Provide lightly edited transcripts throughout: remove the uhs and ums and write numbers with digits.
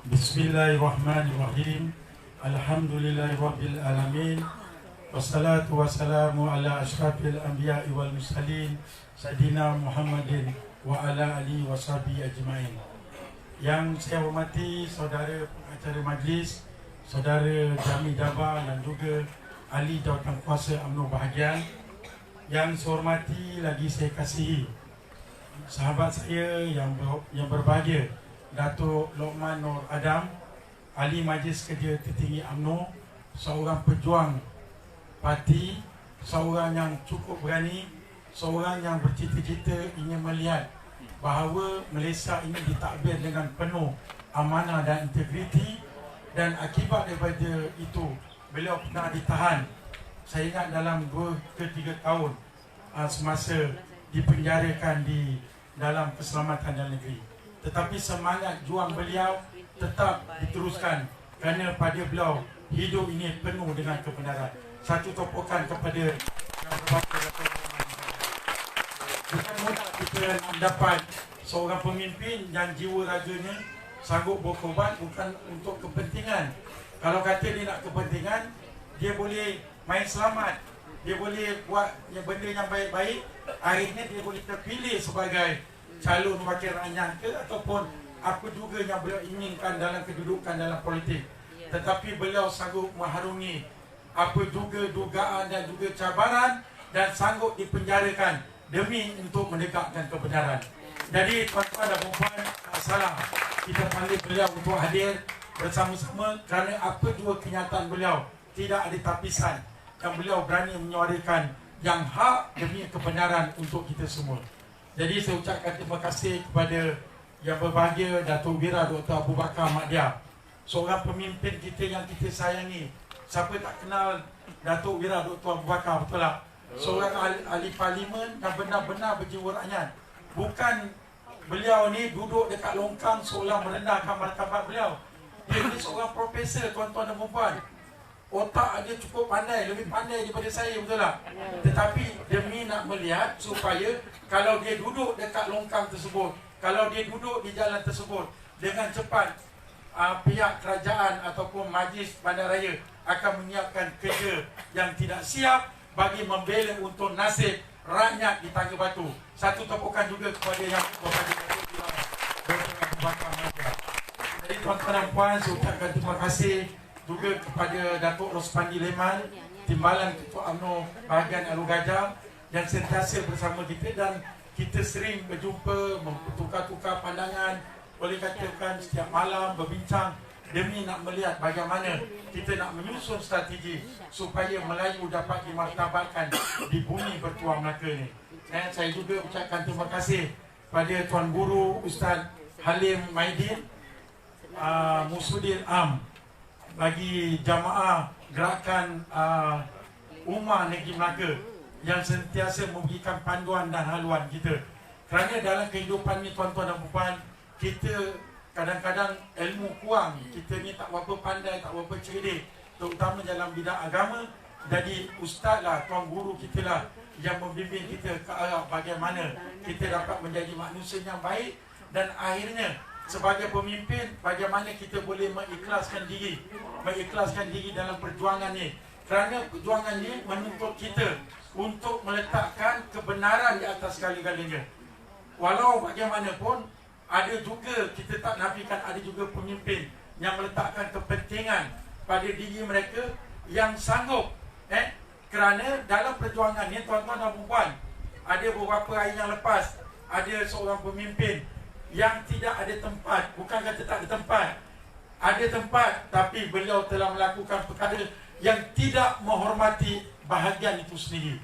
Bismillahirrahmanirrahim. Alhamdulillahirabbil alamin. Wassalatu wassalamu ala asyrafil anbiya'i wal mursalin Sayyidina Muhammadin wa ala alihi washabihi ajmain. Yang saya hormati saudara pengacara majlis, saudara Jami Jabbar dan juga ahli jawatankuasa UMNO bahagian. Yang saya hormati lagi saya kasihi sahabat saya yang berbahagia, Datuk Lokman Nur Adam, Ahli Majlis Kerja Tertinggi UMNO, seorang pejuang parti, seorang yang cukup berani, seorang yang bercita-cita ingin melihat bahawa Malaysia ini ditadbir dengan penuh amanah dan integriti, dan akibat daripada itu beliau pernah ditahan, saya ingat dalam 2 ke 3 tahun semasa dipenjarakan di dalam keselamatan dalam negeri. Tetapi semangat juang beliau tetap diteruskan kerana pada beliau hidup ini penuh dengan kebenaran. Satu topokan kepada yang berbakti. Bukan mudah kita dapat seorang pemimpin yang jiwa raganya sanggup berkorban bukan untuk kepentingan. Kalau kata dia nak kepentingan, dia boleh main selamat, dia boleh buat benda yang baik-baik, akhirnya dia boleh terpilih sebagai calon wakil rakyat ke ataupun apa juga yang beliau inginkan dalam kedudukan dalam politik. Tetapi beliau sanggup mengharungi apa juga dugaan dan juga cabaran dan sanggup dipenjarakan demi untuk menegakkan kebenaran. Jadi tuan-tuan dan puan-puan, salam kita panggil beliau untuk hadir bersama-sama kerana apa juga kenyataan beliau tidak ada tapisan dan beliau berani menyuarakan yang hak demi kebenaran untuk kita semua. Jadi saya ucapkan terima kasih kepada yang berbahagia Datuk Wira Dr. Abu Bakar Ahmad Dia, seorang pemimpin kita yang kita sayangi. Siapa tak kenal Datuk Wira Dr. Abu Bakar, betul tak? Seorang ahli parlimen yang benar-benar berjiwa rakyat. Bukan beliau ni duduk dekat longkang seolah merendahkan martabat beliau. Dia ni seorang profesor, tuan-tuan dan puan-puan. Otak dia cukup pandai, lebih pandai daripada saya, betul tak? Tetapi demi nak melihat supaya kalau dia duduk dekat longkang tersebut, kalau dia duduk di jalan tersebut, dengan cepat pihak kerajaan ataupun majlis bandaraya akan menyiapkan kerja yang tidak siap bagi membela untuk nasib rakyat di Tangga Batu. Satu topokan juga kepada yang berbahagia. Jadi tuan-tuan dan puan, saya ucapkan terima kasih juga kepada Datuk Rospandi Leman, Timbalan Ketua UMNO bahagian Alu Gajah, yang sentiasa bersama kita dan kita sering berjumpa, bertukar-tukar pandangan, boleh katakan setiap malam berbincang demi nak melihat bagaimana kita nak menyusun strategi supaya Melayu dapat dimartabatkan di bumi bertuang Melaka ini. Dan saya juga ucapkan terima kasih pada Tuan Guru Ustaz Halim Maidin, Musudin Am, bagi jamaah gerakan Ummah Negeri Melaka yang sentiasa memberikan panduan dan haluan kita. Kerana dalam kehidupan ni tuan-tuan dan puan, kita kadang-kadang ilmu kurang, kita ni tak berapa pandai, tak berapa cerdik, terutama dalam bidang agama. Jadi ustaz lah, tuan guru kita lah yang membimbing kita ke arah bagaimana kita dapat menjadi manusia yang baik, dan akhirnya sebagai pemimpin bagaimana kita boleh mengikhlaskan diri dalam perjuangan ni. Kerana perjuangan ni menuntut kita untuk meletakkan kebenaran di atas segala-galanya. Walau bagaimanapun, ada juga, kita tak nafikan, ada juga pemimpin yang meletakkan kepentingan pada diri mereka yang sanggup. Kerana dalam perjuangan ni tuan-tuan dan puan, ada beberapa hari yang lepas ada seorang pemimpin yang tidak ada tempat. Bukan kata tak ada tempat, ada tempat, tapi beliau telah melakukan perkara yang tidak menghormati bahagian itu sendiri.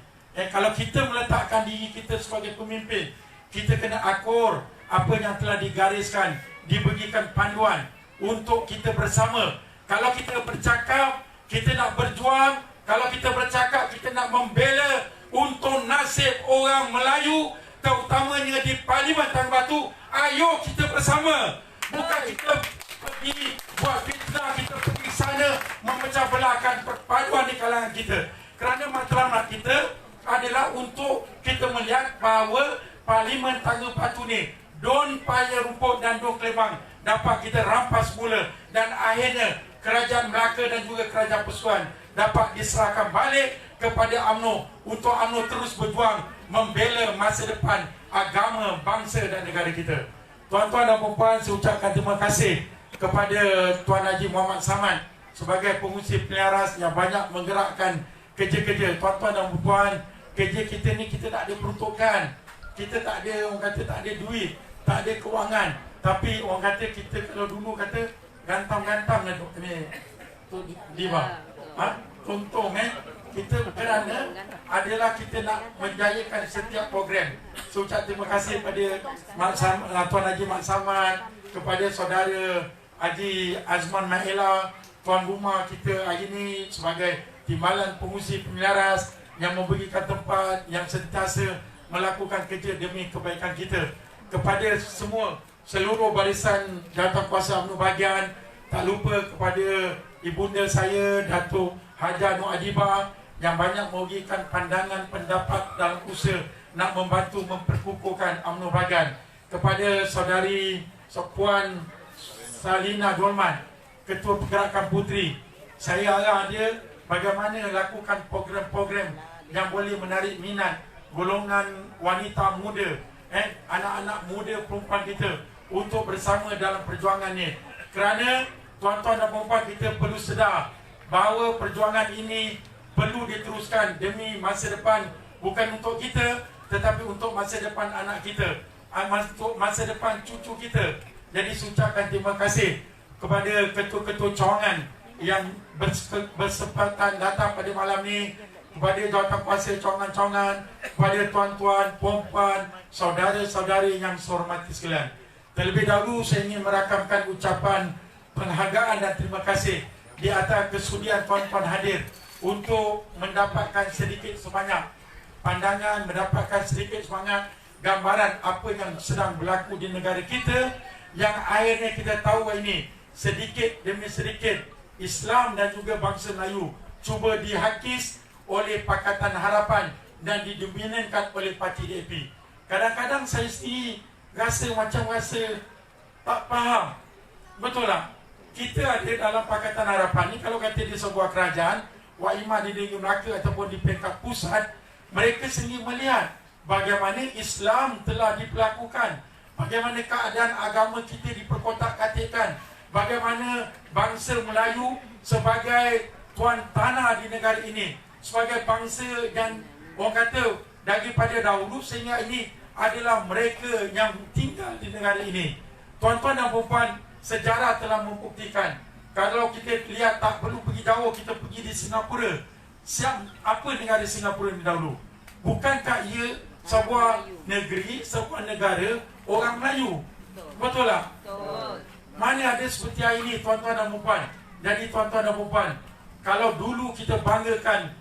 Kalau kita meletakkan diri kita sebagai pemimpin, kita kena akur apa yang telah digariskan, diberikan panduan untuk kita bersama. Kalau kita bercakap, kita nak berjuang. Kalau kita bercakap, kita nak membela untuk nasib orang Melayu, terutamanya di Parlimen Tangga Batu. Ayo kita bersama. Bukan kita pergi buat fitnah, kita pergi sana memecah belahkan perpaduan di kalangan kita. Kerana matlamat kita adalah untuk kita melihat bahawa Parlimen Tangga Batu ni Don Paya Rumput dan Don Kelebang dapat kita rampas mula, dan akhirnya kerajaan Melaka dan juga kerajaan Persuan dapat diserahkan balik kepada UMNO untuk UMNO terus berjuang membela masa depan agama, bangsa dan negara kita. Tuan-tuan dan puan-puan, saya ucapkan terima kasih kepada Tuan Haji Muhammad Samad sebagai pengurusi pelaras yang banyak menggerakkan kerja-kerja. Tuan-tuan dan puan-puan, kerja kita ni kita tak ada peruntukan. Kita tak ada, orang kata tak ada duit, tak ada kewangan. Tapi orang kata kita kalau dulu kata gantam-gantam lah ni di bawah. Contoh kita kerana adalah kita nak menjayakan setiap program. So ucap terima kasih kepada Tuan Haji Mak Samad, kepada saudara Haji Azman Mahela, tuan rumah kita hari ini sebagai timbalan pengurusi pemelaras yang memberikan tempat, yang sentiasa melakukan kerja demi kebaikan kita. Kepada semua seluruh barisan jawatankuasa UMNO bahagian, tak lupa kepada ibunda saya Datuk Haja Nur Adibah yang banyak memberikan pandangan, pendapat dalam usaha nak membantu memperkukuhkan UMNO bahagian. Kepada saudari Puan Salina Dolman, Ketua Pergerakan Puteri, saya arah dia bagaimana lakukan program-program yang boleh menarik minat golongan wanita muda, anak-anak muda perempuan kita untuk bersama dalam perjuangan ni. Kerana tuan-tuan dan puan-puan, kita perlu sedar bahawa perjuangan ini perlu diteruskan demi masa depan, bukan untuk kita tetapi untuk masa depan anak kita, untuk masa depan cucu kita. Jadi saya ucapkan terima kasih kepada ketua-ketua cawangan yang bersempatan datang pada malam ni, kepada jawatankuasa cawangan-cawangan, kepada tuan-tuan, puan-puan, saudara-saudari yang saya hormati sekalian. Terlebih dahulu saya ingin merakamkan ucapan penghargaan dan terima kasih di atas kesudian tuan-tuan hadir untuk mendapatkan sedikit sebanyak pandangan, mendapatkan sedikit sebanyak gambaran apa yang sedang berlaku di negara kita, yang akhirnya kita tahu ini sedikit demi sedikit Islam dan juga bangsa Melayu cuba dihakis oleh Pakatan Harapan dan didominankan oleh parti DAP. Kadang-kadang saya sendiri rasa tak faham. Betul tak? Kita ada dalam Pakatan Harapan ni, kalau kata di sebuah kerajaan, Wak Imam di negeri Melaka ataupun di peringkat pusat, mereka sendiri melihat bagaimana Islam telah diperlakukan, bagaimana keadaan agama kita diperkotak-katikkan, bagaimana bangsa Melayu sebagai tuan tanah di negara ini, sebagai bangsa yang orang kata daripada dahulu sehingga ini adalah mereka yang tinggal di negara ini. Tuan-tuan dan puan-puan, sejarah telah membuktikan, kalau kita lihat tak perlu pergi jauh, kita pergi di Singapura. Apa negara Singapura ni dahulu? Bukankah ia sebuah negeri, sebuah negara orang Melayu? Betul tak? Mana ada seperti hari ini, tuan-tuan dan puan-puan. Jadi tuan-tuan dan puan-puan, kalau dulu kita banggakan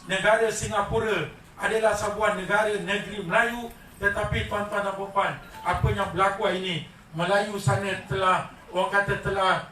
negara Singapura adalah sebuah negara negeri Melayu, tetapi tuan-tuan dan puan-puan, apa yang berlaku hari ini, Melayu sana telah, orang kata telah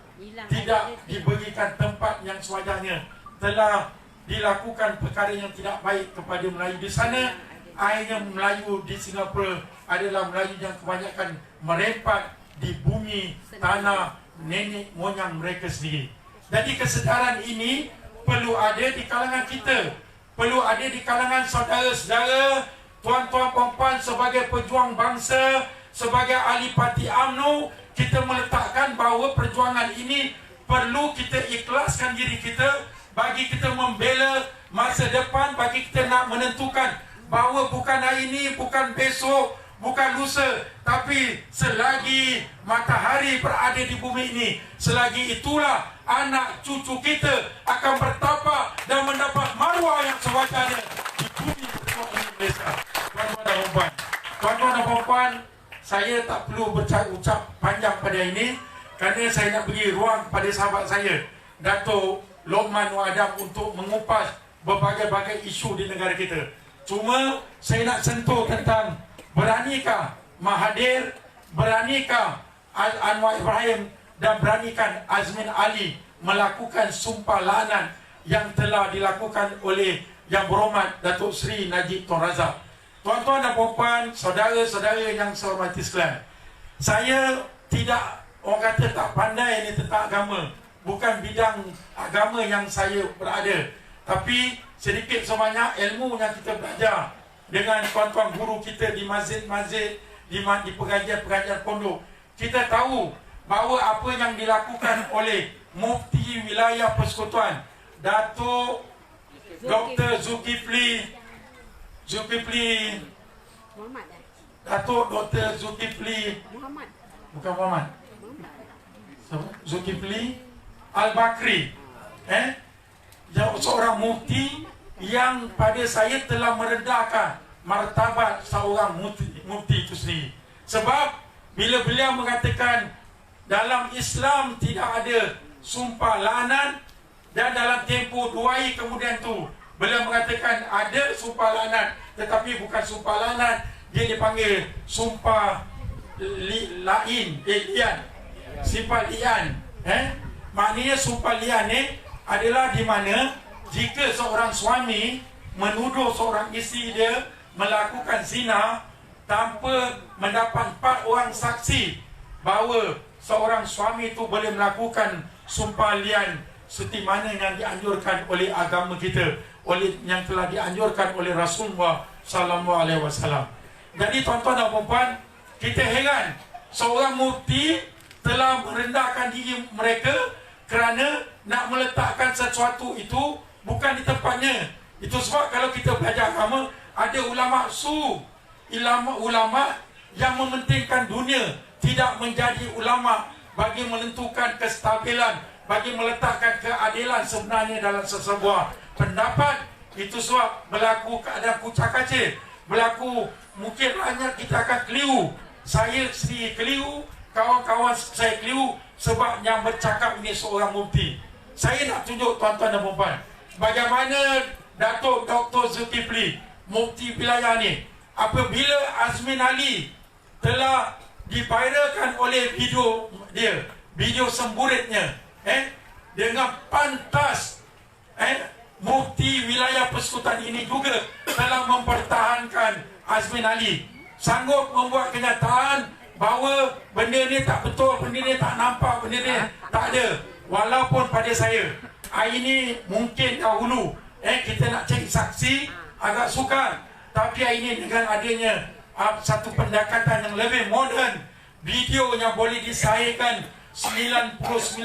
tidak diberikan tempat yang sewajarnya, telah dilakukan perkara yang tidak baik kepada Melayu di sana. Akhirnya Melayu di Singapura adalah Melayu yang kebanyakan merempat di bumi tanah nenek moyang mereka sendiri. Jadi kesedaran ini perlu ada di kalangan kita, perlu ada di kalangan saudara-saudara, tuan-tuan puan-puan, sebagai pejuang bangsa, sebagai ahli parti UMNO. Kita meletakkan bahawa perjuangan ini perlu kita ikhlaskan diri kita bagi kita membela masa depan, bagi kita nak menentukan bahawa bukan hari ini, bukan besok, bukan lusa, tapi selagi matahari berada di bumi ini, selagi itulah anak cucu kita akan bertapak dan mendapat maruah yang sewajarnya di bumi Indonesia. Tuan-tuan dan puan-puan, tuan-tuan dan puan-puan, saya tak perlu berucap panjang pada ini kerana saya nak beri ruang kepada sahabat saya Datuk Lokman Nur Adam untuk mengupas berbagai-bagai isu di negara kita. Cuma saya nak sentuh tentang beranikah Mahathir, beranikah Anwar Ibrahim dan beranikan Azmin Ali melakukan sumpah laknat yang telah dilakukan oleh Yang Berhormat Datuk Seri Najib Tun Razak. Tuan-tuan dan puan-puan, saudara-saudara yang saya hormati sekalian, Saya tidak, orang kata tak pandai ni tentang agama. Bukan bidang agama yang saya berada. Tapi sedikit sebanyak ilmu yang kita belajar dengan tuan-tuan guru kita di masjid-masjid, di pengajian-pengajian pondok, kita tahu bahawa apa yang dilakukan oleh Mufti Wilayah Persekutuan Datuk Dr. Zulkifli Datuk Dr. Zulkifli Muhammad, bukan Muhammad, Zulkifli Al-Bakri, seorang mufti yang pada saya telah merendahkan martabat seorang mufti itu sendiri. Sebab bila beliau mengatakan dalam Islam tidak ada sumpah laknat, dan dalam tempoh 2 hari kemudian tu beliau mengatakan ada sumpah laknat, tetapi bukan sumpah laknat, dia dipanggil sumpah lian, sumpah lian. Maknanya sumpah lian ni adalah di mana jika seorang suami menuduh seorang isteri dia melakukan zina tanpa mendapat 4 orang saksi, bahawa seorang suami itu boleh melakukan sumpah lian seperti mana yang dianjurkan oleh agama kita, yang telah dianjurkan oleh Rasulullah sallallahu alaihi wasallam. Jadi tuan-tuan dan puan-puan, kita heran seorang mufti telah merendahkan diri mereka kerana nak meletakkan sesuatu itu bukan di tempatnya. Itu sebab kalau kita belajar agama, ada ulama ulama yang mementingkan dunia, tidak menjadi ulama bagi menentukan kestabilan, bagi meletakkan keadilan sebenarnya dalam sesebuah pendapat. Itu sebab berlaku keadaan kucak-kacir, berlaku mungkin hanya kita akan keliru. Saya sendiri keliru, kawan-kawan saya keliru, sebab yang bercakap ini seorang mufti. Saya nak tunjuk tuan-tuan dan puan-puan bagaimana Datuk Dr. Zulkifli, mufti wilayah ni, apabila Azmin Ali telah diviralkan oleh video dia, video semburitnya, dengan pantas, mufti wilayah Persekutuan ini juga telah mempertahankan Azmin Ali, sanggup membuat kenyataan bahawa benda ni tak betul, benda ni tak nampak, benda ni tak ada. Walaupun pada saya hari ini mungkin dahulu kita nak cari saksi agak sukar, tapi hari ini dengan adanya satu pendekatan yang lebih moden, video yang boleh disahihkan 99%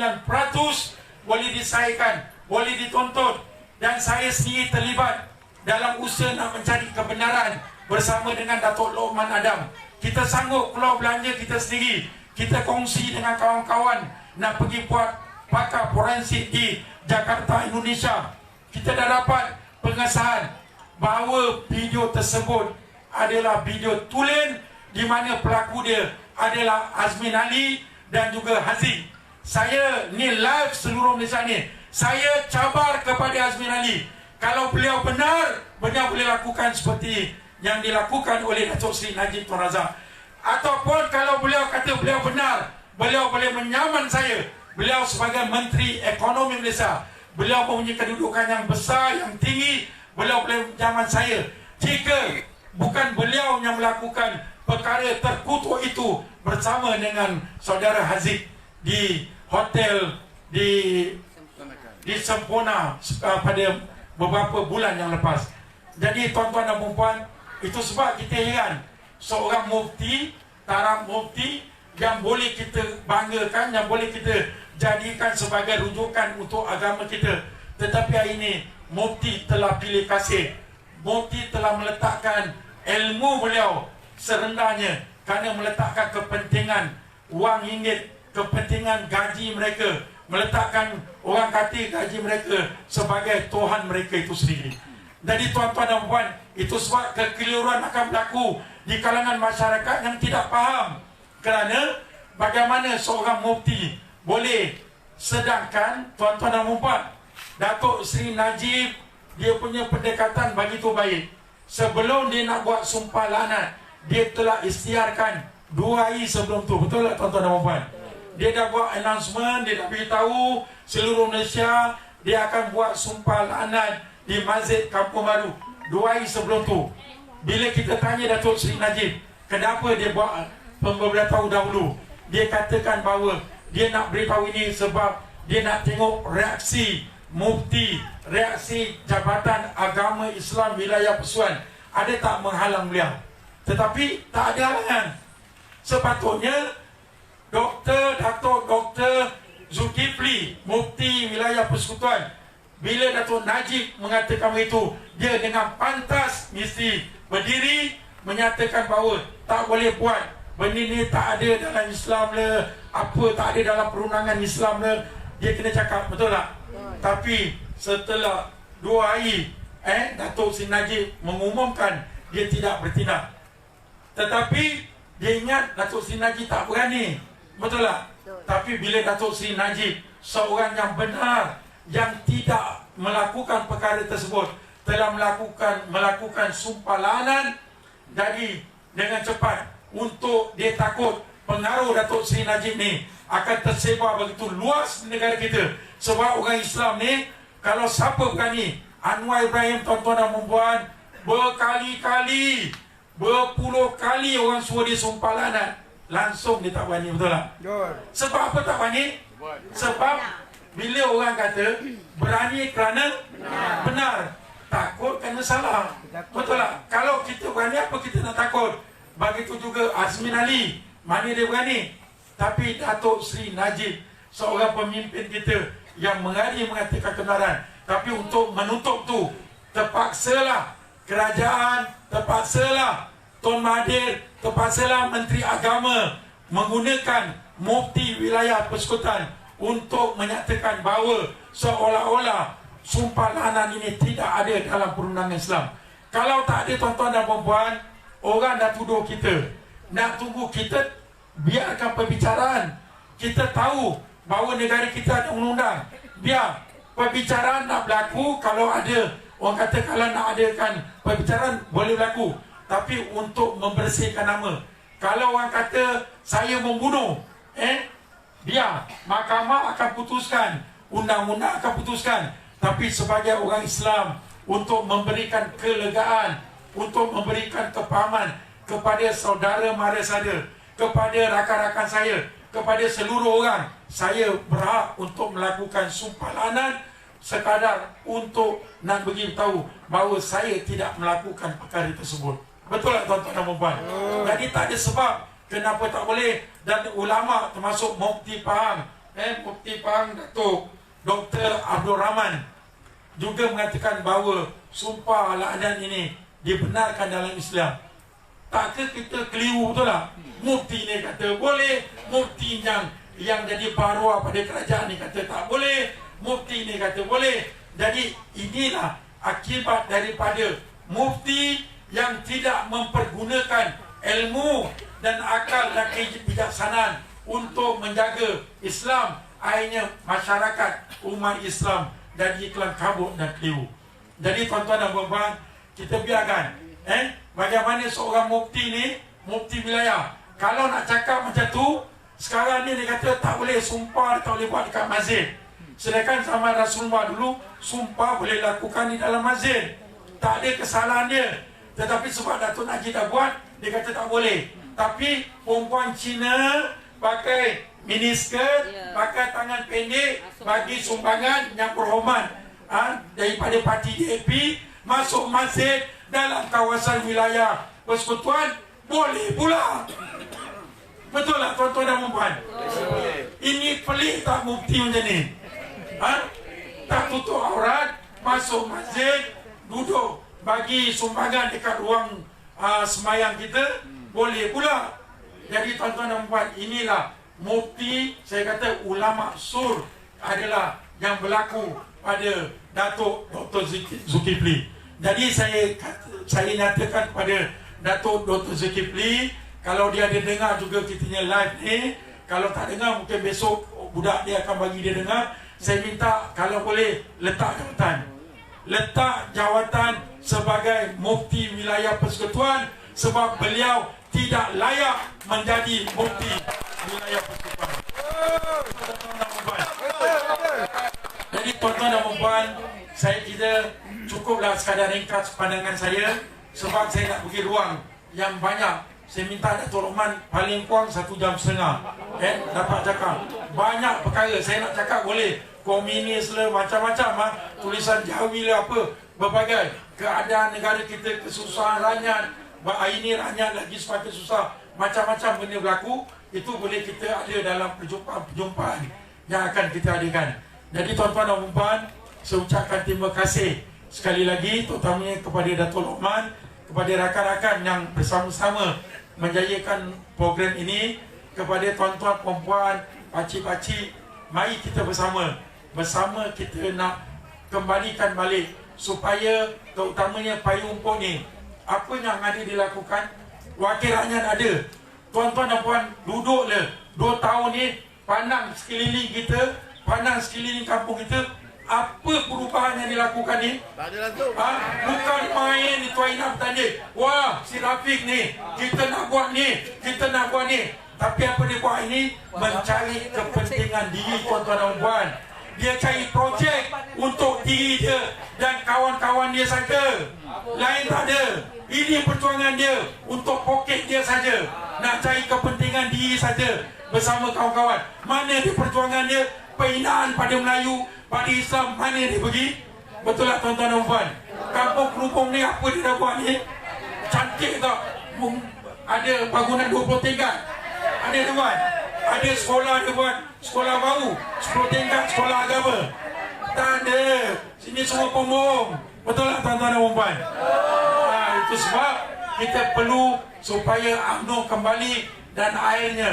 boleh disahihkan, boleh ditonton, dan saya sendiri terlibat dalam usaha nak mencari kebenaran bersama dengan Datuk Lokman Adam. Kita sanggup keluar belanja kita sendiri, kita kongsi dengan kawan-kawan nak pergi buat pakar forensik di Jakarta, Indonesia. Kita dah dapat pengesahan bahawa video tersebut adalah video tulen di mana pelaku dia adalah Azmin Ali dan juga Haziq. Saya ni live seluruh Malaysia ni, saya cabar kepada Azmin Ali, kalau beliau benar, beliau boleh lakukan seperti yang dilakukan oleh Datuk Seri Najib Tun Razak. Ataupun kalau beliau kata beliau benar, beliau boleh menyaman saya. Beliau sebagai Menteri Ekonomi Malaysia, beliau mempunyai kedudukan yang besar, yang tinggi, beliau boleh menyaman saya. Jika bukan beliau yang melakukan perkara terkutuk itu bersama dengan saudara Haziq di hotel di Sempurna pada beberapa bulan yang lepas. Jadi tuan-tuan dan puan-puan, itu sebab kita heran seorang mufti, taraf mufti yang boleh kita banggakan, yang boleh kita jadikan sebagai rujukan untuk agama kita, tetapi hari ini mufti telah pilih kasih, mufti telah meletakkan ilmu beliau serendahnya kerana meletakkan kepentingan wang ringgit, kepentingan gaji mereka, meletakkan orang kata gaji mereka sebagai Tuhan mereka itu sendiri. Jadi tuan-tuan dan puan, itu sebab kekeliruan akan berlaku di kalangan masyarakat yang tidak faham kerana bagaimana seorang mufti boleh, sedangkan tuan-tuan dan puan, Datuk Seri Najib dia punya pendekatan begitu baik. Sebelum dia nak buat sumpah laknat, dia telah isytiharkan 2 hari sebelum tu. Betul tak tuan-tuan dan puan? Dia dah buat announcement, dia dah beritahu seluruh Malaysia dia akan buat sumpah laknat di Masjid Kampung Baru 2 hari sebelum tu. Bila kita tanya Datuk Seri Najib, kenapa dia buat pemberitahu dahulu. Dia katakan bahawa dia nak beritahu ini sebab dia nak tengok reaksi mufti, reaksi Jabatan Agama Islam Wilayah Persuan ada tak menghalang beliau. Tetapi tak ada halangan. Sepatutnya Datuk Dr. Zulkifli, Mufti Wilayah Persekutuan, bila Datuk Najib mengatakan itu, dia dengan pantas mesti berdiri menyatakan bahawa tak boleh buat benda ni, tak ada dalam Islam le, apa tak ada dalam perundangan Islam le. Dia kena cakap, betul tak? Tapi setelah 2 hari Datuk Seri Najib mengumumkan dia tidak bertindak. Tetapi dia ingat Datuk Seri Najib tak berani, betul tak? Tapi bila Datuk Seri Najib, seorang yang benar, yang tidak melakukan perkara tersebut, telah melakukan sumpah lanan, jadi dengan cepat untuk dia takut pengaruh Datuk Seri Najib ni akan tersebar begitu luas di negara kita. Sebab orang Islam ni, kalau siapa berani, Anwar Ibrahim, tuan-tuan dan puan-puan, berkali-kali, berpuluh kali orang suruh dia sumpah lanan, langsung dia tak berani, betul tak? Sebab apa tak berani? Sebab bila orang kata berani kerana benar, takut kerana salah, betul tak? Kalau kita berani, apa kita nak takut? Begitu juga Azmin Ali, mana dia berani? Tapi Datuk Seri Najib, seorang pemimpin kita yang mengatakan kebenaran, tapi untuk menutup tu, terpaksalah kerajaan, terpaksalah Tun Mahathir, terpaksalah Menteri Agama menggunakan Mufti Wilayah Persekutuan untuk menyatakan bahawa seolah-olah sumpah lanan ini tidak ada dalam perundangan Islam. Kalau tak ada, tuan-tuan dan puan-puan, orang dah tuduh kita. Nak tunggu kita biarkan perbicaraan. Kita tahu bahawa negara kita ada undang-undang. Biar perbicaraan nak berlaku. Kalau ada, orang kata kalau nak adakan perbicaraan boleh berlaku, tapi untuk membersihkan nama. Kalau orang kata saya membunuh, biar mahkamah akan putuskan, undang-undang akan putuskan. Tapi sebagai orang Islam, untuk memberikan kelegaan, untuk memberikan kepahaman kepada saudara mara saya, kepada rakan-rakan saya, kepada seluruh orang, saya berhak untuk melakukan sumpah lanan sekadar untuk nak beritahu bahawa saya tidak melakukan perkara tersebut. Betul tak, tuan-tuan dan puan-puan? Jadi tak ada sebab kenapa tak boleh. Dan ulama termasuk Mufti Pahang, Mufti Pahang Datuk Dr. Abdul Rahman juga mengatakan bahawa sumpah lanan ini dibenarkan dalam Islam. Takkah kita keliru, betul tak? Mufti ni kata boleh, mufti yang jadi baruah pada kerajaan ni kata tak boleh, mufti ni kata boleh. Jadi inilah akibat daripada mufti yang tidak mempergunakan ilmu dan akal dan kebijaksanaan untuk menjaga Islam. Akhirnya masyarakat umat Islam jadi kelam kabut dan keliru. Jadi tuan-tuan dan puan-puan, kita biarkan bagaimana seorang mufti ni, mufti wilayah, kalau nak cakap macam tu, sekarang ni dia kata tak boleh sumpah, tak boleh buat dekat masjid. Sedangkan zaman Rasulullah dulu, sumpah boleh lakukan di dalam masjid, tak ada kesalahan dia. Tetapi sebab Datuk Najib dah buat, dia kata tak boleh. Tapi perempuan Cina pakai miniskirt, pakai tangan pendek, bagi sumbangan yang berhormat daripada parti DAP, masuk masjid dalam kawasan wilayah persekutuan, boleh pula. Betul tak, tuan-tuan dan puan-puan? Ini pelik tak mufti macam ni? Tak tutup aurat, masuk masjid, duduk bagi sumbangan dekat ruang semayang kita, boleh pula. Jadi tuan-tuan dan puan, inilah mufti, saya kata ulama sur adalah yang berlaku pada Datuk Dr. Zulkifli. Jadi saya nyatakan kepada Datuk Dr. Zulkifli, kalau dia ada dengar juga kita punya live ni, kalau tak dengar mungkin besok budak dia akan bagi dia dengar. Saya minta kalau boleh letak jawatan sebagai mufti wilayah persekutuan, sebab beliau tidak layak menjadi mufti wilayah persekutuan. Jadi tuan-tuan dan puan-puan, saya kira cukuplah sekadar ringkas pandangan saya, sebab saya nak bagi ruang yang banyak saya minta Dato' Lokman paling kurang 1.5 jam dapat cakap banyak perkara. Saya nak cakap boleh komunis lah, macam-macam tulisan Jawi lah, apa berbagai keadaan negara kita, kesusahan rakyat, ini rakyat lagi semakin susah, macam-macam benda berlaku. Itu boleh kita ada dalam perjumpaan yang akan kita adakan. Jadi tuan-tuan dan puan, saya ucapkan terima kasih sekali lagi, terutamanya kepada Dato' Lokman, kepada rakan-rakan yang bersama-sama menjayakan program ini, kepada tuan-tuan, perempuan, pakcik-pakcik, mari kita bersama kita nak kembalikan balik supaya terutamanya payung umpuk ni, apa yang ada dilakukan, wakil rakyat ada. Tuan-tuan dan puan, duduklah 2 tahun ni, pandang sekeliling kita, pandang sekeliling kampung kita, apa perubahan yang dilakukan ni? Bukan main ni Tuan Ina bertanya, wah si Rafiq ni, kita nak buat ni, kita nak buat ni. Tapi apa dia buat ini? Mencari kepentingan diri tuan-tuan dan puan. Dia cari projek untuk diri dia dan kawan-kawan dia saja. Lain tak ada. Ini perjuangan dia untuk poket dia saja. Nak cari kepentingan diri saja bersama kawan-kawan. Mana dia perjuangan dia? Penghinaan pada Melayu, pada Islam, mana dia pergi? Betul tak tuan-tuan dan puan? Kampung Kelungkung ni apa dia dah buat ni? Cantik tak? Ada bangunan 20 tingkat. Ada tuan. Ada sekolah dia buat, sekolah baru, 10 tingkat sekolah agama. Tak ada. Sini semua pembohong. Betul tak tuan-tuan dan puan? Itu sebab kita perlu supaya UMNO kembali, dan akhirnya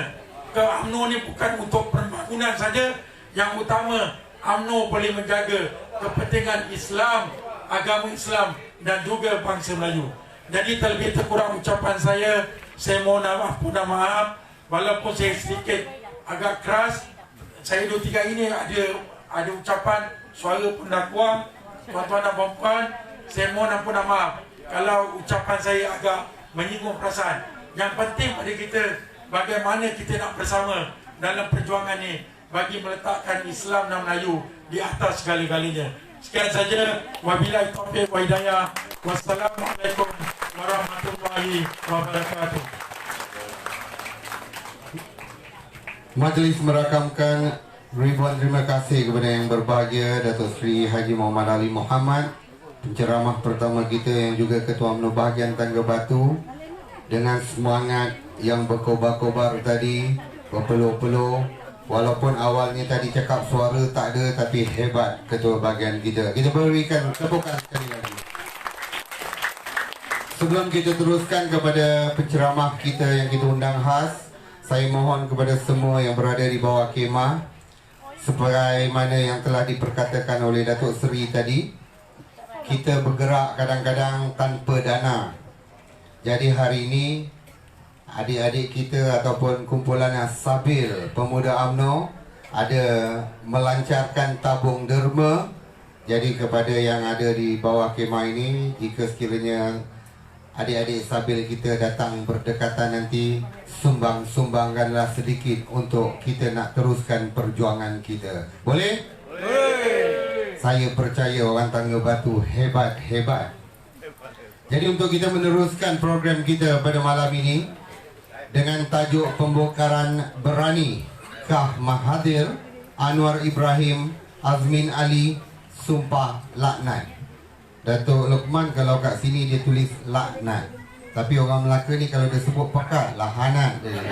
ke UMNO ni bukan untuk pembangunan saja. Yang utama, UMNO boleh menjaga kepentingan Islam, agama Islam dan juga bangsa Melayu. Jadi terlebih terkurang ucapan saya mohon maaf. Walaupun saya sedikit agak keras, saya 2-3 ini ada ucapan suara pendakwa, tuan-tuan dan puan-puan, saya mohon ampun dan maaf kalau ucapan saya agak menyinggung perasaan. Yang penting pada kita, bagaimana kita nak bersama dalam perjuangan ini bagi meletakkan Islam dan Melayu di atas segala-galanya. Sekian saja. Wabillahi taufiq wa hidayah. Wassalamualaikum warahmatullahi wabarakatuh. Majlis merakamkan ribuan terima kasih kepada yang berbahagia Datuk Seri Haji Muhammad Ali Muhammad, penceramah pertama kita yang juga Ketua UMNO bahagian Tangga Batu, dengan semangat yang berkobar-kobar tadi, berpeluh-peluh. Walaupun awalnya tadi cakap suara tak ada, tapi hebat Ketua bahagian kita. Kita berikan tepukan sekali lagi. Sebelum kita teruskan kepada penceramah kita yang kita undang khas, saya mohon kepada semua yang berada di bawah kemah, sebagaimana yang telah diperkatakan oleh Datuk Seri tadi, kita bergerak kadang-kadang tanpa dana. Jadi hari ini adik-adik kita ataupun kumpulan yang sabil pemuda UMNO ada melancarkan tabung derma. Jadi kepada yang ada di bawah kemah ini, jika sekiranya adik-adik sabil kita datang berdekatan nanti, sumbangkanlah sedikit untuk kita nak teruskan perjuangan kita. Boleh? Boleh. Saya percaya orang Tangga Batu hebat. Jadi untuk kita meneruskan program kita pada malam ini dengan tajuk pembongkaran berani Kah Mahathir, Anwar Ibrahim, Azmin Ali, Sumpah Laknat. Datuk Lokman kalau kat sini dia tulis laknat, tapi orang Melaka ni kalau dia sebut pekat, lahanat dia.